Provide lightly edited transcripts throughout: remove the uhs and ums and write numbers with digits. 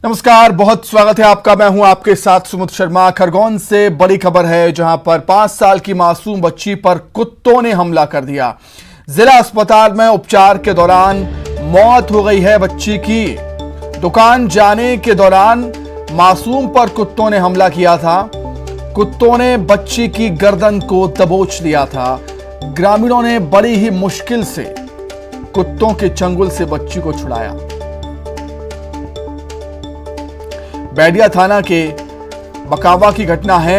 नमस्कार, बहुत स्वागत है आपका। मैं हूं आपके साथ सुमित शर्मा। खरगोन से बड़ी खबर है, जहां पर 5 साल की मासूम बच्ची पर कुत्तों ने हमला कर दिया। जिला अस्पताल में उपचार के दौरान मौत हो गई है बच्ची की। दुकान जाने के दौरान मासूम पर कुत्तों ने हमला किया था। कुत्तों ने बच्ची की गर्दन को दबोच लिया था। ग्रामीणों ने बड़ी ही मुश्किल से कुत्तों के चंगुल से बच्ची को छुड़ाया। बैडिया थाना के बकावा की घटना है।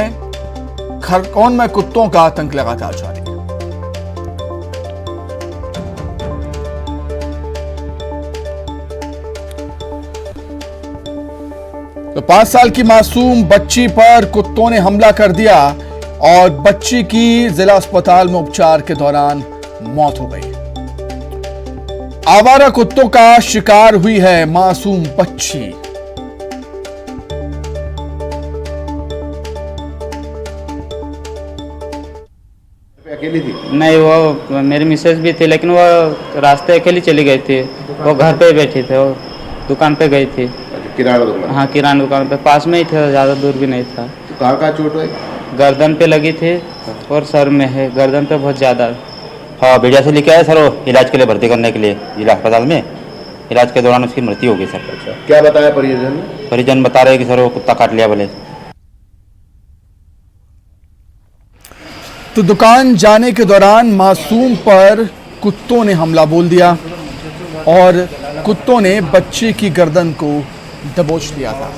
खरगोन में कुत्तों का आतंक लगातार जारी है। तो 5 साल की मासूम बच्ची पर कुत्तों ने हमला कर दिया और बच्ची की जिला अस्पताल में उपचार के दौरान मौत हो गई। आवारा कुत्तों का शिकार हुई है मासूम बच्ची। अकेली थी? नहीं, वो मेरी मिसेज भी थी, लेकिन वो रास्ते अकेली चली गई थी। वो घर पे बैठी थे, वो दुकान पे गई थी। किराना दुकान? हाँ, किराना दुकान पे, पास में ही था, ज़्यादा दूर भी नहीं था। तो कहाँ चोट है? गर्दन पे लगी थी और सर में है, गर्दन पे बहुत ज़्यादा। हाँ, बेड़िया से लेके आए सर वो इलाज के लिए, भर्ती करने के लिए जिला अस्पताल में। इलाज के दौरान उसकी मृत्यु हो गई सर। अच्छा, क्या बताया परिजन? परिजन बता रहे कि सर वो कुत्ता काट लिया बोले। तो दुकान जाने के दौरान मासूम पर कुत्तों ने हमला बोल दिया और कुत्तों ने बच्चे की गर्दन को दबोच लिया था।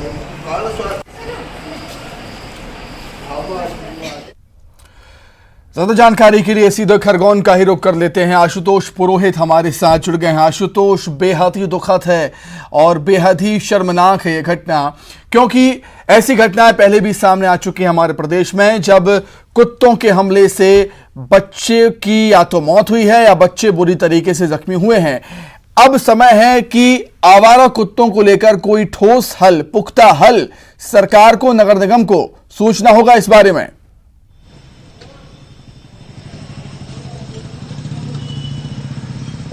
ज्यादा जानकारी के लिए सीधे खरगोन का ही रुख कर लेते हैं। आशुतोष पुरोहित हमारे साथ जुड़ गए हैं। आशुतोष, बेहद ही दुखद है और बेहद ही शर्मनाक है ये घटना, क्योंकि ऐसी घटनाएं पहले भी सामने आ चुकी हैं हमारे प्रदेश में, जब कुत्तों के हमले से बच्चे की या तो मौत हुई है या बच्चे बुरी तरीके से जख्मी हुए हैं। अब समय है कि आवारा कुत्तों को लेकर कोई ठोस हल, पुख्ता हल सरकार को, नगर निगम को सोचना होगा इस बारे में।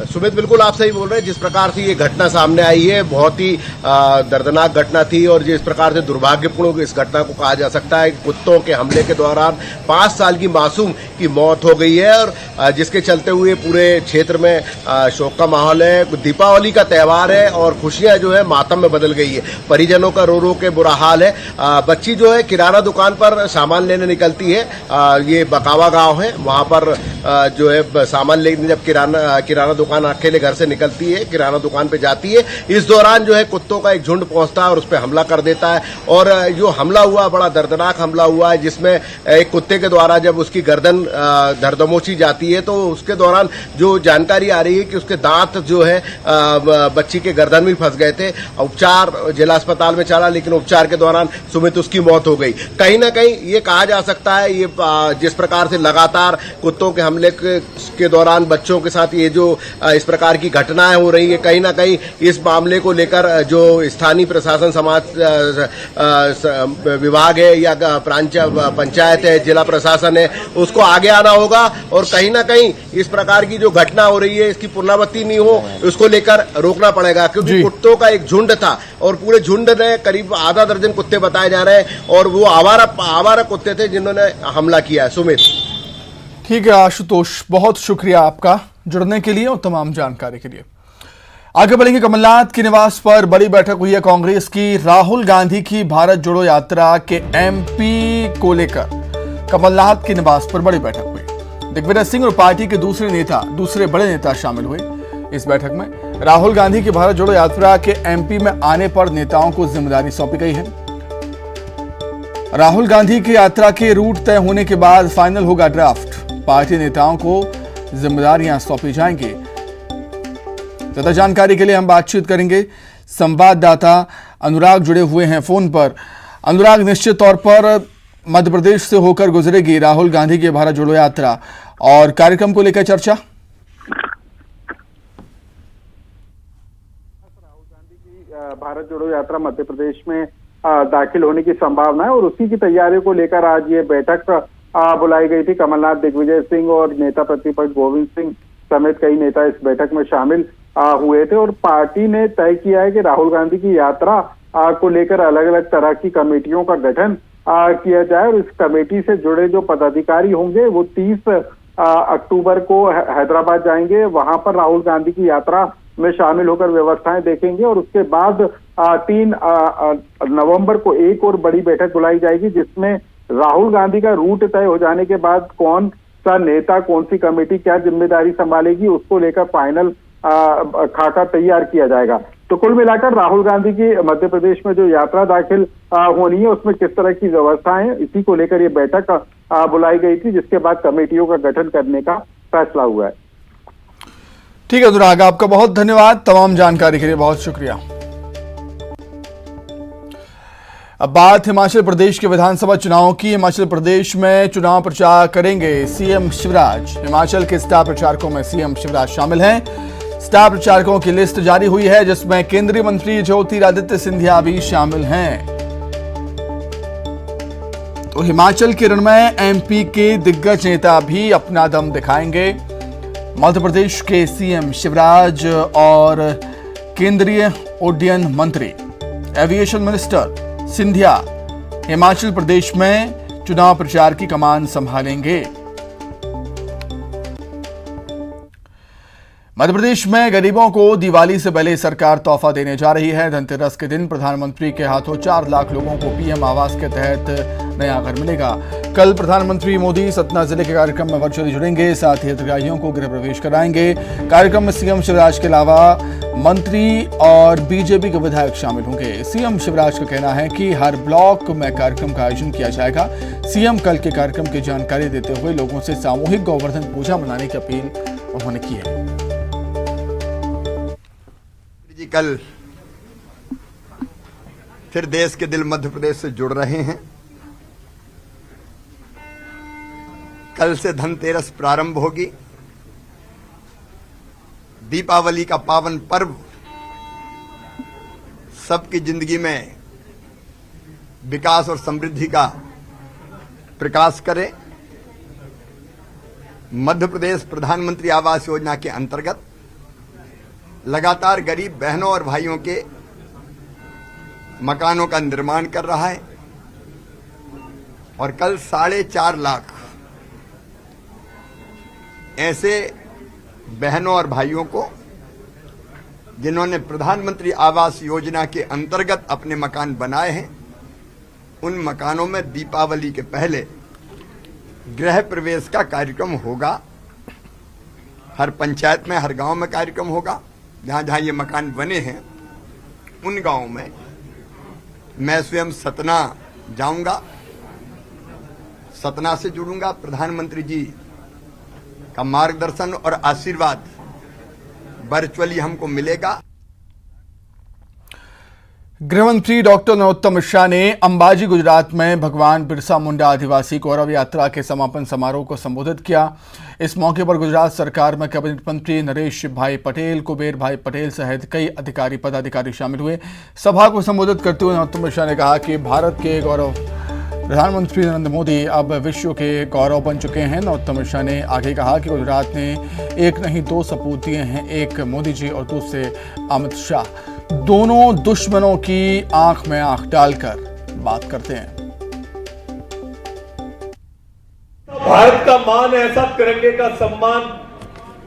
सुमित, बिल्कुल आप सही बोल रहे हैं। जिस प्रकार से ये घटना सामने आई है, बहुत ही दर्दनाक घटना थी और जिस प्रकार से दुर्भाग्यपूर्ण इस घटना को कहा जा सकता है। कुत्तों के हमले के दौरान 5 साल की मासूम की मौत हो गई है और जिसके चलते हुए पूरे क्षेत्र में शोक का माहौल है। दीपावली का त्यौहार है और खुशियां जो है मातम में बदल गई है। परिजनों का रो रो के बुरा हाल है। बच्ची जो है किराना दुकान पर सामान लेने निकलती है। ये बकावा गाँव है, वहां पर जो है सामान लेने जब किराना दुकान अकेले घर से निकलती है, किराना दुकान पे जाती है, इस दौरान जो है कुत्तों का एक झुंड पहुंचता है और उस पर हमला कर देता है। और जो हमला हुआ, बड़ा दर्दनाक हमला हुआ है, जिसमें एक कुत्ते के द्वारा जब उसकी गर्दन धरदमोची जाती है तो उसके दौरान जो जानकारी आ रही है कि उसके दांत जो है बच्ची के गर्दन में फंस गए थे। उपचार जिला अस्पताल में चला, लेकिन उपचार के दौरान सुमित उसकी मौत हो गई। कहीं ना कहीं ये कहा जा सकता है, ये जिस प्रकार से लगातार कुत्तों के हमले के दौरान बच्चों के साथ ये जो इस प्रकार की घटनाएं हो रही है, कहीं ना कहीं इस मामले को लेकर जो स्थानीय प्रशासन, समाज विभाग है या पंचायत है, जिला प्रशासन है, उसको आगे आना होगा और कहीं ना कहीं इस प्रकार की जो घटना हो रही है इसकी पुनरावृत्ति नहीं हो, उसको लेकर रोकना पड़ेगा। क्योंकि कुत्तों का एक झुंड था और पूरे झुंड ने करीब आधा दर्जन कुत्ते बताए जा रहे हैं और वो आवारा कुत्ते थे जिन्होंने हमला किया। सुमित, ठीक है आशुतोष, बहुत शुक्रिया आपका जुड़ने के लिए और तमाम जानकारी के लिए। आगे बढ़ेंगे। कमलनाथ के निवास पर बड़ी बैठक हुई है कांग्रेस की। राहुल गांधी की भारत जोड़ो यात्रा के एमपी को लेकर कमलनाथ के निवास पर बड़ी बैठक हुई। दिग्विजय सिंह और पार्टी के दूसरे बड़े नेता शामिल हुए इस बैठक में। राहुल गांधी की भारत जोड़ो यात्रा के एमपी में आने पर नेताओं को जिम्मेदारी सौंपी गई है। राहुल गांधी की यात्रा के रूट तय होने के बाद फाइनल होगा ड्राफ्ट। पार्टी नेताओं को जिम्मेदारियां सौंपी जाएंगी। ज्यादा जानकारी के लिए हम बातचीत करेंगे। संवाददाता अनुराग जुड़े हुए हैं फोन पर। अनुराग, निश्चित तौर पर मध्य प्रदेश से होकर गुजरेगी राहुल गांधी की भारत जोड़ो यात्रा और कार्यक्रम को लेकर चर्चा। राहुल गांधी की भारत जोड़ो यात्रा मध्य प्रदेश में दाखिल होने की संभावना है और उसी की तैयारियों को लेकर आज ये बैठक बुलाई गई थी। कमलनाथ, दिग्विजय सिंह और नेता प्रतिपक्ष गोविंद सिंह समेत कई नेता इस बैठक में शामिल हुए थे और पार्टी ने तय किया है कि राहुल गांधी की यात्रा को लेकर अलग अलग तरह की कमेटियों का गठन किया जाए और इस कमेटी से जुड़े जो पदाधिकारी होंगे वो 30 अक्टूबर को हैदराबाद जाएंगे। वहां पर राहुल गांधी की यात्रा में शामिल होकर व्यवस्थाएं देखेंगे और उसके बाद 3 नवंबर को एक और बड़ी बैठक बुलाई जाएगी जिसमें राहुल गांधी का रूट तय हो जाने के बाद कौन सा नेता कौन सी कमेटी क्या जिम्मेदारी संभालेगी उसको लेकर फाइनल खाका तैयार किया जाएगा। तो कुल मिलाकर राहुल गांधी की मध्य प्रदेश में जो यात्रा दाखिल होनी है उसमें किस तरह की व्यवस्थाएं हैं इसी को लेकर ये बैठक बुलाई गई थी जिसके बाद कमेटियों का गठन करने का फैसला हुआ है। ठीक है अनुराग, आपका बहुत धन्यवाद तमाम जानकारी के लिए, बहुत शुक्रिया। अब बात हिमाचल प्रदेश के विधानसभा चुनाव की। हिमाचल प्रदेश में चुनाव प्रचार करेंगे सीएम शिवराज। हिमाचल के स्टार प्रचारकों में सीएम शिवराज शामिल हैं। स्टार प्रचारकों की लिस्ट जारी हुई है जिसमें केंद्रीय मंत्री ज्योतिरादित्य सिंधिया भी शामिल हैं। तो हिमाचल के रण में एमपी के दिग्गज नेता भी अपना दम दिखाएंगे। मध्य प्रदेश के सीएम शिवराज और केंद्रीय उड्डयन मंत्री एविएशन मिनिस्टर सिंधिया हिमाचल प्रदेश में चुनाव प्रचार की कमान संभालेंगे। मध्य प्रदेश में गरीबों को दिवाली से पहले सरकार तोहफा देने जा रही है। धनतेरस के दिन प्रधानमंत्री के हाथों 4 लाख लोगों को पीएम आवास के तहत नया घर मिलेगा। कल प्रधानमंत्री मोदी सतना जिले के कार्यक्रम में वर्चुअली जुड़ेंगे, साथ ही हितग्राहियों को गृह प्रवेश कराएंगे। कार्यक्रम में सीएम शिवराज के अलावा मंत्री और बीजेपी के विधायक शामिल होंगे। सीएम शिवराज का कहना है कि हर ब्लॉक में कार्यक्रम का आयोजन किया जाएगा। सीएम कल के कार्यक्रम की जानकारी देते हुए लोगों से सामूहिक गोवर्धन पूजा मनाने की अपील उन्होंने की है। जी कल फिर देश के दिल मध्य प्रदेश से जुड़ रहे हैं। कल से धनतेरस प्रारंभ होगी। दीपावली का पावन पर्व सबकी जिंदगी में विकास और समृद्धि का प्रकाश करे। मध्य प्रदेश प्रधानमंत्री आवास योजना के अंतर्गत लगातार गरीब बहनों और भाइयों के मकानों का निर्माण कर रहा है और कल 4.5 लाख ऐसे बहनों और भाइयों को जिन्होंने प्रधानमंत्री आवास योजना के अंतर्गत अपने मकान बनाए हैं, उन मकानों में दीपावली के पहले गृह प्रवेश का कार्यक्रम होगा। हर पंचायत में, हर गांव में कार्यक्रम होगा। जहां जहां ये मकान बने हैं उन गांवों में मैं स्वयं सतना जाऊंगा, सतना से जुड़ूंगा। प्रधानमंत्री जी का मार्गदर्शन और आशीर्वाद वर्चुअली हमको मिलेगा। गृहमंत्री डॉक्टर नरोत्तम मिश्रा ने अंबाजी गुजरात में भगवान बिरसा मुंडा आदिवासी गौरव यात्रा के समापन समारोह को संबोधित किया। इस मौके पर गुजरात सरकार में कैबिनेट मंत्री नरेश भाई पटेल, कुबेर भाई पटेल सहित कई अधिकारी पदाधिकारी शामिल हुए। सभा को संबोधित करते हुए नरोत्तम मिश्रा ने कहा कि भारत के गौरव प्रधानमंत्री नरेंद्र मोदी अब विश्व के गौरव बन चुके हैं। नरोत्तम मिश्रा ने आगे कहा कि गुजरात ने एक नहीं 2 सपूत दिए हैं, एक मोदी जी और दूसरे अमित शाह। दोनों दुश्मनों की आंख में आंख डालकर बात करते हैं। भारत का मान ऐसा, तिरंगे का सम्मान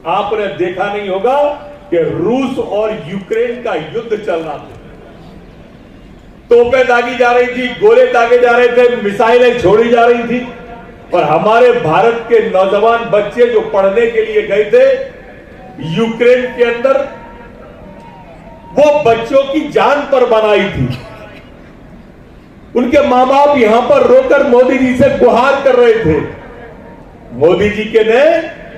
आपने देखा नहीं होगा कि रूस और यूक्रेन का युद्ध चल रहा था। तोपें दागी जा रही थी, गोले दागे जा रहे थे, मिसाइलें छोड़ी जा रही थी और हमारे भारत के नौजवान बच्चे जो पढ़ने के लिए गए थे यूक्रेन के अंदर, वो बच्चों की जान पर बनाई थी। उनके मां बाप यहां पर रोकर मोदी जी से गुहार कर रहे थे। मोदी जी के ने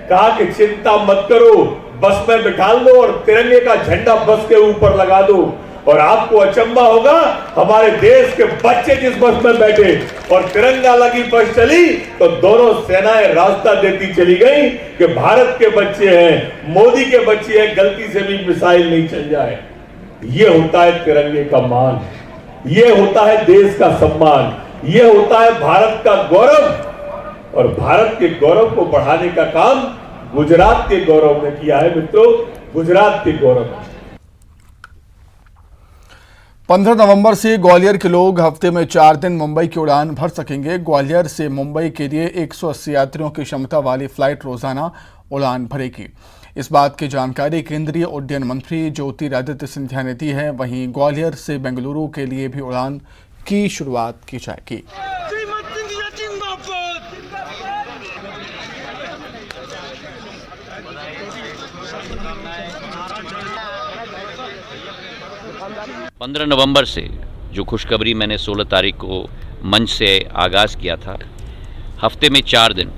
कहा कि चिंता मत करो, बस में बिठा लो और तिरंगे का झंडा बस के ऊपर लगा दो। और आपको अचंबा होगा, हमारे देश के बच्चे जिस बस में बैठे और तिरंगा लगी बस चली तो दोनों सेनाएं रास्ता देती चली गई कि भारत के बच्चे हैं, मोदी के बच्चे हैं, गलती से भी मिसाइल नहीं चल जाए। ये होता है तिरंगे का मान, ये होता है देश का सम्मान, ये होता है भारत का गौरव। और भारत के गौरव को बढ़ाने का काम गुजरात के गौरव ने किया है। मित्रों, गुजरात के गौरव। 15 नवंबर से ग्वालियर के लोग हफ्ते में 4 दिन मुंबई की उड़ान भर सकेंगे। ग्वालियर से मुंबई के लिए 180 यात्रियों की क्षमता वाली फ्लाइट रोजाना उड़ान भरेगी। इस बात की जानकारी केंद्रीय उड्डयन मंत्री ज्योतिरादित्य सिंधिया ने दी है। वहीं ग्वालियर से बेंगलुरु के लिए भी उड़ान की शुरुआत की जाएगी। 15 नवंबर से जो खुशखबरी मैंने 16 तारीख को मंच से आगाज़ किया था, हफ्ते में 4 दिन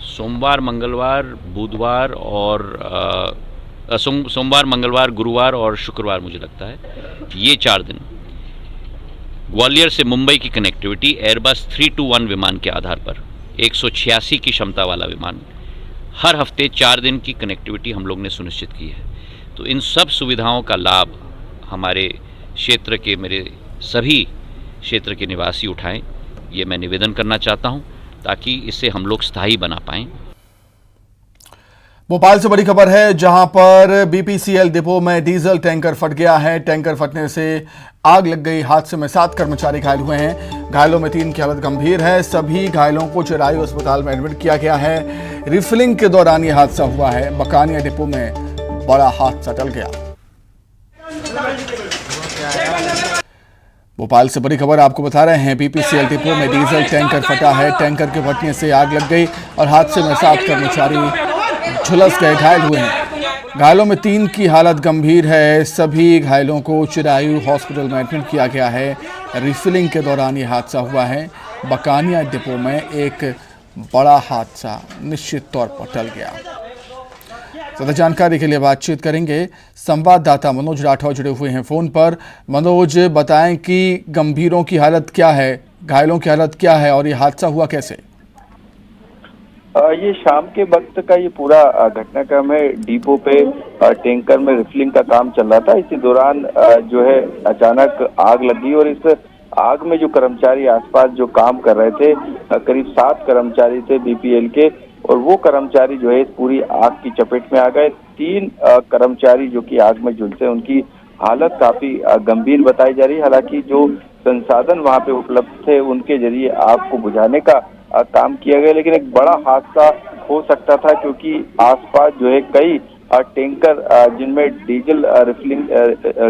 सोमवार मंगलवार बुधवार और सोमवार मंगलवार गुरुवार और शुक्रवार, मुझे लगता है ये 4 दिन ग्वालियर से मुंबई की कनेक्टिविटी एयरबस 321 विमान के आधार पर 186 की क्षमता वाला विमान हर हफ्ते 4 दिन की कनेक्टिविटी हम लोग ने सुनिश्चित की है। तो इन सब सुविधाओं का लाभ हमारे क्षेत्र के मेरे सभी क्षेत्र के निवासी उठाएं, ये मैं निवेदन करना चाहता हूं, ताकि इसे हम लोग स्थायी बना पाएं। भोपाल से बड़ी खबर है, जहां पर बीपीसीएल डिपो में डीजल टैंकर फट गया है। टैंकर फटने से आग लग गई। हादसे में 7 कर्मचारी घायल हुए हैं। घायलों में 3 की हालत गंभीर है। सभी घायलों को चिरायू अस्पताल में एडमिट किया गया है। रिफिलिंग के दौरान यह हादसा हुआ है। बकानिया डिपो में बड़ा हादसा टल गया। भोपाल से बड़ी खबर आपको बता रहे हैं, बीपीसीएल डिपो में डीजल टैंकर फटा है। टैंकर के फटने से आग लग गई और हादसे में 7 कर्मचारी झुलस गए, घायल हुए हैं। घायलों में 3 की हालत गंभीर है। सभी घायलों को चिरायू हॉस्पिटल में एडमिट किया गया है। रिफिलिंग के दौरान यह हादसा हुआ है। बकानिया डिपो में एक बड़ा हादसा निश्चित तौर पर टल गया। ज्यादा जानकारी के लिए बातचीत करेंगे, संवाददाता मनोज राठौर जुड़े हुए हैं फोन पर। मनोज, बताएं कि गंभीरों की हालत क्या है, घायलों की हालत क्या है और ये हादसा हुआ कैसे? ये शाम के वक्त का ये पूरा घटनाक्रम है। डिपो पे टैंकर में रिफिलिंग का काम चल रहा था। इसी दौरान जो है अचानक आग लगी और इस आग में जो कर्मचारी आसपास जो काम कर रहे थे, करीब 7 कर्मचारी थे बीपीएल के, और वो कर्मचारी जो है इस पूरी आग की चपेट में आ गए। 3 कर्मचारी जो कि आग में झुलसे, उनकी हालत काफी गंभीर बताई जा रही है। हालांकि जो संसाधन वहां पे उपलब्ध थे उनके जरिए आग को बुझाने का काम किया गया, लेकिन एक बड़ा हादसा हो सकता था, क्योंकि आसपास जो है कई टैंकर जिनमें डीजल रिफिलिंग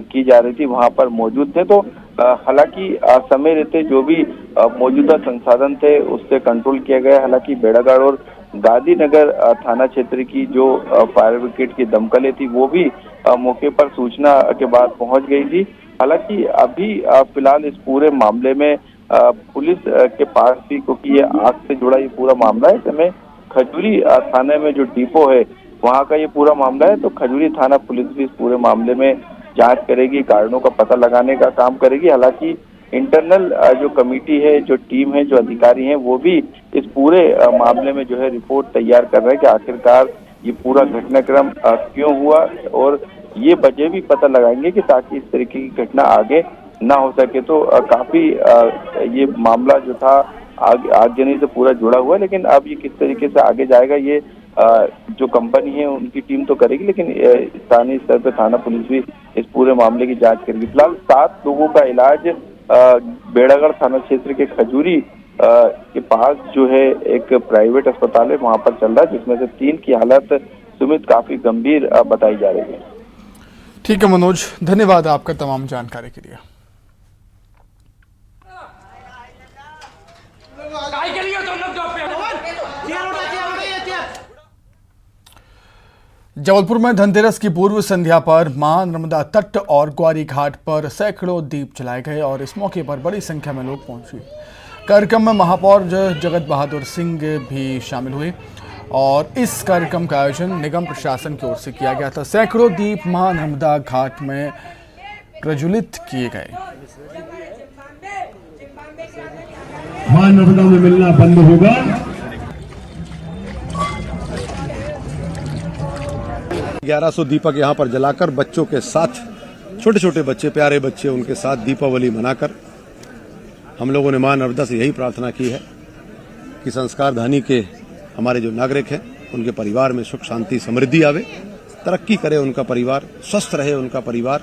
की जा रही थी वहां पर मौजूद थे। तो हालांकि समय रहते जो भी मौजूदा संसाधन थे उससे कंट्रोल किया गया। हालांकि बेड़ागढ़ और गांधीनगर थाना क्षेत्र की जो फायर ब्रिगेड की दमकलें थी वो भी मौके पर सूचना के बाद पहुंच गई थी। हालांकि अभी फिलहाल इस पूरे मामले में पुलिस के पास भी, क्योंकि ये आग से जुड़ा ये पूरा मामला है, इसमें खजूरी थाने में जो डिपो है वहां का ये पूरा मामला है, तो खजूरी थाना पुलिस भी इस पूरे मामले में जांच करेगी, कारणों का पता लगाने का काम करेगी। हालांकि इंटरनल जो कमेटी है, जो टीम है, जो अधिकारी हैं, वो भी इस पूरे मामले में जो है रिपोर्ट तैयार कर रहे हैं कि आखिरकार ये पूरा घटनाक्रम क्यों हुआ, और ये वजह भी पता लगाएंगे कि ताकि इस तरीके की घटना आगे ना हो सके। तो काफी ये मामला जो था आगजनी से पूरा जुड़ा हुआ है, लेकिन अब ये किस तरीके से आगे जाएगा ये जो कंपनी है उनकी टीम तो करेगी, लेकिन स्थानीय स्तर पर थाना पुलिस भी इस पूरे मामले की जांच करेगी। फिलहाल 7 लोगों का इलाज बेड़ागढ़ थाना क्षेत्र के खजूरी के पास जो है एक प्राइवेट अस्पताल है वहां पर चल रहा है, जिसमें से 3 की हालत सुमित काफी गंभीर बताई जा रही है। ठीक है मनोज, धन्यवाद आपका तमाम जानकारी के लिए। जबलपुर में धनतेरस की पूर्व संध्या पर मां नर्मदा तट और ग्वारी घाट पर सैकड़ों दीप जलाए गए और इस मौके पर बड़ी संख्या में लोग पहुंचे। कार्यक्रम में महापौर जगत बहादुर सिंह भी शामिल हुए और इस कार्यक्रम का आयोजन निगम प्रशासन की ओर से किया गया था। सैकड़ों दीप मां नर्मदा घाट में प्रज्वलित किए गए। मां नर्मदा में मिलना बंद होगा। ग्यारह 1100 दीपक यहाँ पर जलाकर बच्चों के साथ, छोटे छोटे बच्चे, प्यारे बच्चे, उनके साथ दीपावली मनाकर हम लोगों ने मां नर्मदा से यही प्रार्थना की है कि संस्कार धानी के हमारे जो नागरिक हैं उनके परिवार में सुख शांति समृद्धि आवे, तरक्की करे उनका परिवार, स्वस्थ रहे उनका परिवार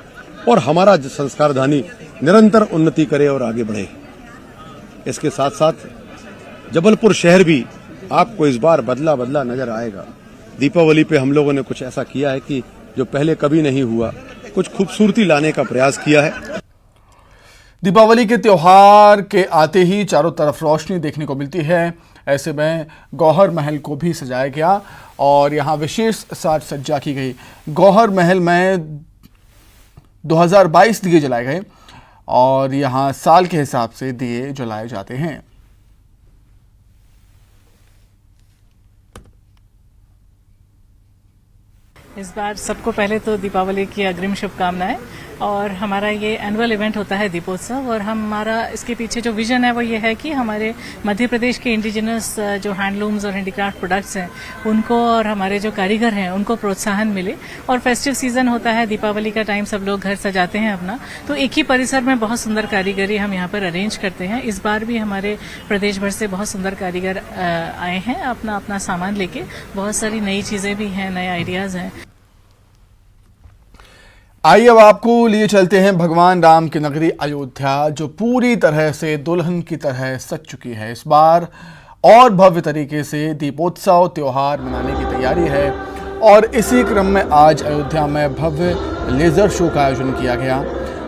और हमारा संस्कारधानी निरंतर उन्नति करे और आगे बढ़े। इसके साथ साथ जबलपुर शहर भी आपको इस बार बदला बदला नजर आएगा। दीपावली पे हम लोगों ने कुछ ऐसा किया है कि जो पहले कभी नहीं हुआ, कुछ खूबसूरती लाने का प्रयास किया है। दीपावली के त्योहार के आते ही चारों तरफ रोशनी देखने को मिलती है। ऐसे में गौहर महल को भी सजाया गया और यहाँ विशेष साज सज्जा की गई। गौहर महल में 2022 दिए जलाए गए और यहाँ साल के हिसाब से दिए जलाए जाते हैं। इस बार सबको पहले तो दीपावली की अग्रिम शुभकामनाएं। और हमारा ये एनुअल इवेंट होता है दीपोत्सव और हमारा इसके पीछे जो विजन है वो ये है कि हमारे मध्य प्रदेश के इंडिजिनस जो हैंडलूम्स और हैंडीक्राफ्ट प्रोडक्ट्स हैं उनको और हमारे जो कारीगर हैं उनको प्रोत्साहन मिले। और फेस्टिव सीजन होता है, दीपावली का टाइम, सब लोग घर सजाते हैं अपना, तो एक ही परिसर में बहुत सुंदर कारीगरी हम यहाँ पर अरेंज करते हैं। इस बार भी हमारे प्रदेश भर से बहुत सुंदर कारीगर आए हैं अपना अपना सामान लेके। बहुत सारी नई चीजें भी हैं, नए आइडियाज हैं। आइए अब आपको लिए चलते हैं भगवान राम की नगरी अयोध्या, जो पूरी तरह से दुल्हन की तरह सज चुकी है। इस बार और भव्य तरीके से दीपोत्सव त्योहार मनाने की तैयारी है और इसी क्रम में आज अयोध्या में भव्य लेजर शो का आयोजन किया गया,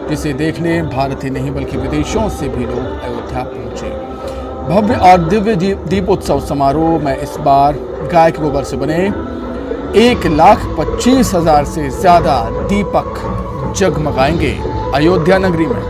जिसे देखने भारत ही नहीं बल्कि विदेशों से भी लोग अयोध्या पहुंचे। भव्य और दिव्य दीपोत्सव समारोह में इस बार गाय के गोबर से बने 1,25,000 से ज्यादा दीपक जगमगाएंगे अयोध्या नगरी में।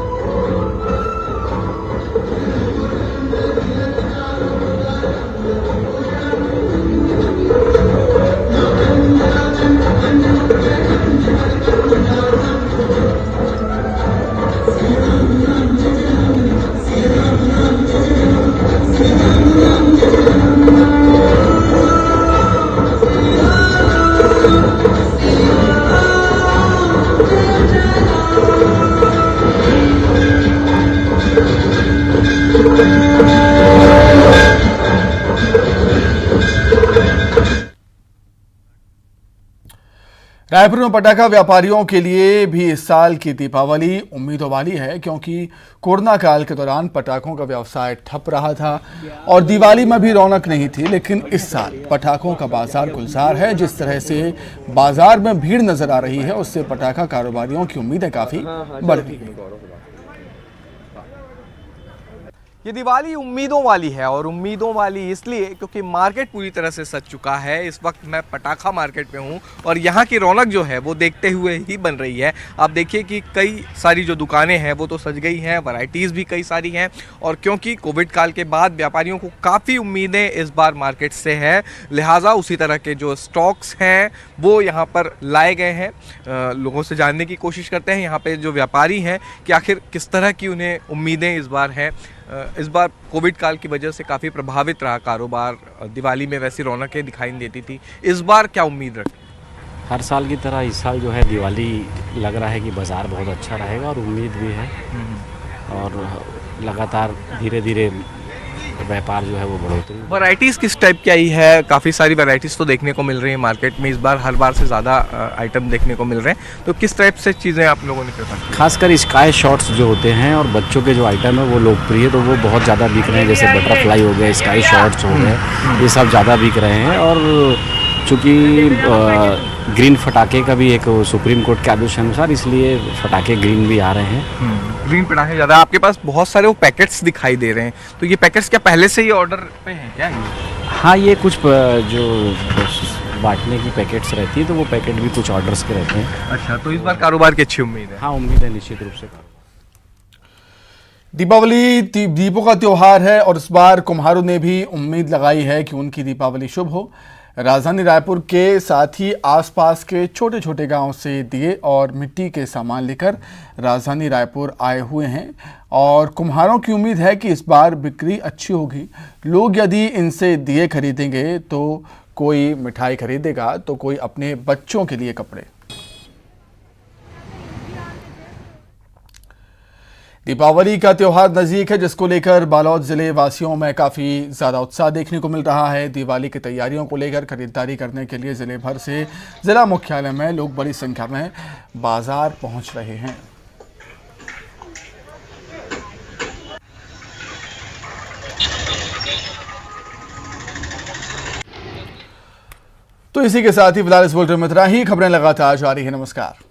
रायपुर में पटाखा व्यापारियों के लिए भी इस साल की दीपावली उम्मीदों वाली है, क्योंकि कोरोना काल के दौरान पटाखों का व्यवसाय ठप रहा था और दिवाली में भी रौनक नहीं थी। लेकिन इस साल पटाखों का बाजार गुलजार है। जिस तरह से बाजार में भीड़ नजर आ रही है, उससे पटाखा कारोबारियों की उम्मीदें काफी बढ़ गई हैं। ये दिवाली उम्मीदों वाली है और उम्मीदों वाली इसलिए क्योंकि मार्केट पूरी तरह से सज चुका है। इस वक्त मैं पटाखा मार्केट में हूँ और यहाँ की रौनक जो है वो देखते हुए ही बन रही है। आप देखिए कि कई सारी जो दुकानें हैं वो तो सज गई हैं, वैरायटीज़ भी कई सारी हैं और क्योंकि कोविड काल के बाद व्यापारियों को काफ़ी उम्मीदें इस बार मार्केट से है, लिहाजा उसी तरह के जो स्टॉक्स हैं वो यहाँ पर लाए गए हैं। लोगों से जानने की कोशिश करते हैं यहाँ पे जो व्यापारी हैं कि आखिर किस तरह की उन्हें उम्मीदें इस बार हैं। इस बार कोविड काल की वजह से काफ़ी प्रभावित रहा कारोबार, दिवाली में वैसी रौनकें दिखाई देती थी। इस बार क्या उम्मीद रखते? हर साल की तरह इस साल जो है दिवाली लग रहा है कि बाज़ार बहुत अच्छा रहेगा और उम्मीद भी है और लगातार धीरे धीरे व्यापार जो है वो बढ़ोतरी। वैरायटीज़ किस टाइप की आई है? काफ़ी सारी वैरायटीज़ तो देखने को मिल रही है मार्केट में, इस बार हर बार से ज़्यादा आइटम देखने को मिल रहे हैं, तो किस टाइप से चीज़ें आप लोगों ने करना? खासकर स्काई शॉट्स जो होते हैं और बच्चों के जो आइटम है वो लोकप्रिय, तो वो बहुत ज़्यादा बिक रहे हैं। जैसे बटरफ्लाई हो गए, स्काई शॉट्स हो गए, ये सब ज़्यादा बिक रहे हैं। और चूँकि ग्रीन फटाके का भी एक सुप्रीम कोर्ट के आदेश अनुसार, इसलिए फटाके ग्रीन भी आ रहे हैं। ग्रीन पटाखे ज़्यादा। आपके पास बहुत सारे वो पैकेट्स दिखाई दे रहे हैं, तो ये पैकेट्स क्या पहले से ही ऑर्डर पे हैं क्या? हाँ, ये कुछ जो बांटने की पैकेट्स रहती है तो वो पैकेट भी कुछ ऑर्डर्स के रहते हैं। अच्छा, तो इस बार कारोबार की अच्छी उम्मीद है? हाँ, उम्मीद है निश्चित रूप से। दीपावली दीपों का त्योहार है और इस बार कुम्हारों ने भी उम्मीद लगाई है कि उनकी दीपावली शुभ हो। राजधानी रायपुर के साथ ही आसपास के छोटे छोटे गांव से दिए और मिट्टी के सामान लेकर राजधानी रायपुर आए हुए हैं और कुम्हारों की उम्मीद है कि इस बार बिक्री अच्छी होगी। लोग यदि इनसे दिए खरीदेंगे तो कोई मिठाई खरीदेगा तो कोई अपने बच्चों के लिए कपड़े। दीपावली का त्योहार नज़दीक है, जिसको लेकर बालोद जिले वासियों में काफ़ी ज़्यादा उत्साह देखने को मिल रहा है। दिवाली की तैयारियों को लेकर खरीदारी करने के लिए जिले भर से जिला मुख्यालय में लोग बड़ी संख्या में बाजार पहुंच रहे हैं। तो इसी के साथ ही फिलहाल इस बुलेटिन में इतना ही। खबरें लगातार जारी है। नमस्कार।